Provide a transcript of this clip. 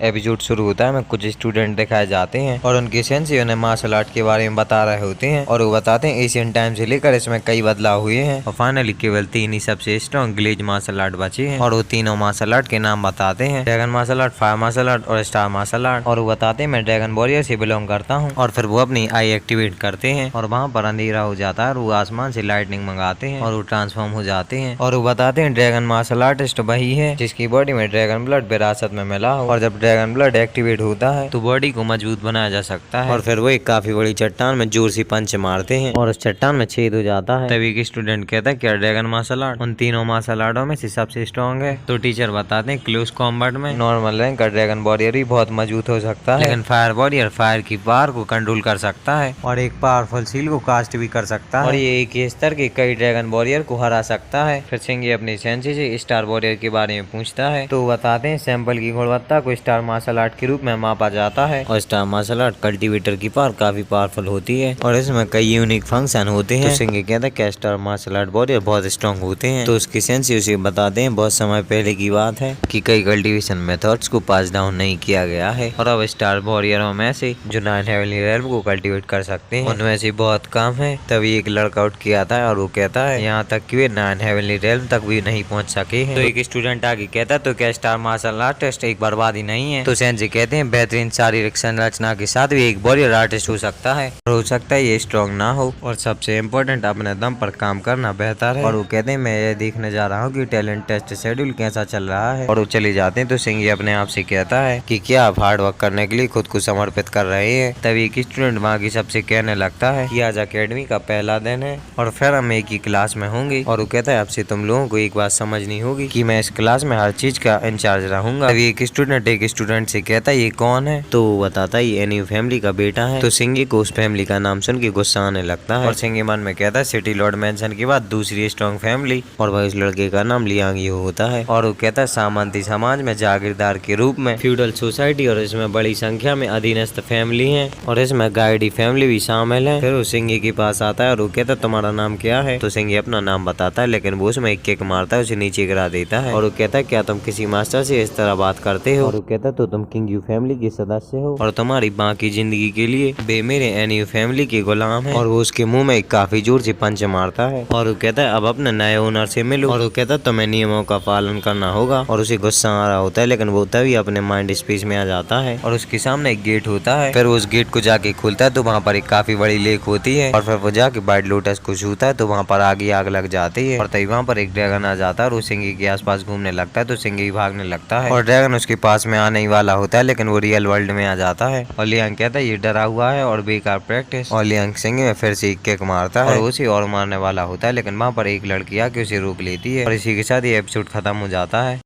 Episode शुरू होता है में कुछ स्टूडेंट दिखाए जाते हैं और उनके सेंसी उन्हें मार्शल आर्ट के बारे में बता रहे होते हैं और वो बताते हैं एशियन टाइम से लेकर इसमें कई बदलाव हुए हैं और फाइनली केवल 3 ही सबसे स्ट्रॉन्ग ग्लेज मार्शल आर्ट बचे हैं और वो तीनों मार्शल आर्ट के नाम बताते हैं, dragon martial art, fire martial art और स्टार मार्शल आर्ट। और वो बताते हैं मैं ड्रैगन वॉरियर से बिलोंग करता हूँ और फिर वो अपनी आई एक्टिवेट करते हैं और वहाँ पर अंधेरा हो जाता है और वो आसमान से लाइटनिंग मंगाते हैं और वो ट्रांसफॉर्म हो जाते हैं। और वो बताते हैं ड्रैगन मार्शल आर्टिस्ट वही है जिसकी बॉडी में ड्रैगन ब्लड विरासत में मिला हो और जब ड्रैगन ब्लड एक्टिवेट होता है तो बॉडी को मजबूत बनाया जा सकता है। और फिर वो एक काफी बड़ी चट्टान में जोर से पंच मारते हैं और उस चट्टान में छेद हो जाता है। तभी एक स्टूडेंट कहता है क्या ड्रैगन मार्शल आर्ट उन तीनों मार्शल आर्टों में से सबसे स्ट्रॉन्ग है? तो टीचर बताते हैं क्लोज कॉम्बैट में नॉर्मल रैंक का ड्रैगन वॉरियर भी बहुत मजबूत हो सकता है, लेकिन फायर वॉरियर फायर की पावर को कंट्रोल कर सकता है और एक पावरफुल सील को कास्ट भी कर सकता है और ये एक ही स्तर के कई ड्रैगन वॉरियर को हरा सकता है। फिर सिंह अपनी सेंसी से स्टार वॉरियर के बारे में पूछता है तो बताते हैं सैंपल की गुणवत्ता को स्टार मार्शल आर्ट के रूप में मापा जाता है और स्टार मार्शल आर्ट कल्टीवेटर की पावर काफी पावरफुल होती है और इसमें कई यूनिक फंक्शन होते हैं। तो सिंह कहता है कि स्टार मार्शल आर्ट वॉरियर बहुत स्ट्रॉन्ग होते हैं। तो उसकी सेंसी उसे बताते हैं बहुत समय पहले की बात है कि कई कल्टीवेशन मेथड्स को पास डाउन नहीं किया गया है और अब स्टार वॉरियरों में से जो 9 हेवनली रेल्म को कल्टीवेट कर सकते हैं उनमें से बहुत कम है। तभी एक लड़का उठ के आता है और वो कहता है यहाँ तक कि वे 9 हेवनली रेल्म तक भी नहीं पहुँच सके हैं। तो एक स्टूडेंट आगे कहता है तो क्या स्टार मार्शल आर्टिस्ट एक बर्बादी नहीं है? तो सेंसी कहते हैं बेहतरीन शारीरिक संरचना के साथ भी एक वॉरियर आर्टिस्ट हो सकता है और हो सकता है ये स्ट्रॉन्ग ना हो और सबसे इम्पोर्टेंट अपने दम पर काम करना बेहतर है। और वो कहते हैं मैं ये देखने जा रहा हूँ कि टैलेंट टेस्ट शेड्यूल कैसा चल रहा है और वो चले जाते हैं। तो सिंह अपने आप से कहता है कि क्या आप हार्ड वर्क करने के लिए खुद को समर्पित कर रहे हैं? तभी एक स्टूडेंट वहाँ की सबसे कहने लगता है कि आज अकेडमी का पहला दिन है और फिर हम एक ही क्लास में होंगे और वो कहता है आपसे तुम लोगों को एक बात समझनी होगी कि मैं इस क्लास में हर चीज का इंचार्ज रहूंगा। तभी एक स्टूडेंट से कहता है ये कौन है? तो वो बताता है ये एनयू फैमिली का बेटा है। तो सिंह को उस फैमिली का नाम सुन के गुस्सा आने लगता है और सिंह मन में कहता है सिटी लॉर्ड मेंशन के बाद दूसरी स्ट्रॉन्ग फैमिली और वह इस लड़के का नाम लियांग यू होता है। और वो कहता है सामंती समाज में जागीरदार के रूप में फ्यूडल सोसाइटी और इसमें बड़ी संख्या में अधीनस्थ फैमिली है और इसमें गाइडी फैमिली भी शामिल है। फिर वो सिंह के पास आता है और वो कहता है तुम्हारा नाम क्या है? तो सिंह अपना नाम बताता है लेकिन वो उसमें एक किक मारता है, उसे नीचे गिरा देता है और वो कहता है क्या तुम किसी मास्टर से इस तरह बात करते हो? और वो कहता है तो तुम किंग यू फैमिली के सदस्य हो और तुम्हारी बाकी जिंदगी के लिए वे मेरे एनयू फैमिली के गुलाम है। और वो उसके मुंह में एक काफी जोर से पंच मारता है और वो कहता है अब अपने नए ओनर से मिलो और वो कहता है तुम्हें नियमों का पालन करना होगा और उसे गुस्सा आ रहा होता है लेकिन वो तभी अपने माइंड स्पेस में आ जाता है और उसके सामने एक गेट होता है। फिर वो उस गेट को जाके खोलता है तो वहाँ पर एक काफी बड़ी लेक होती है और फिर वो जाके व्हाइट लोटस को छूता है तो वहाँ पर आग लग जाती है और तभी वहाँ पर एक ड्रैगन आ जाता है और वो सिंह के आसपास घूमने लगता है तो सिंह भी भागने लगता है और ड्रैगन उसके पास में आने ही वाला होता है लेकिन वो रियल वर्ल्ड में आ जाता है और लियांग कहता है ये डरा हुआ है और बेकार प्रैक्टिस और लियांग सिंह में फिर से एक किक मारता है और उसे और मारने वाला होता है लेकिन वहाँ पर एक लड़की आके उसे रोक लेती है और इसी के साथ ये एपिसोड खत्म हो जाता है।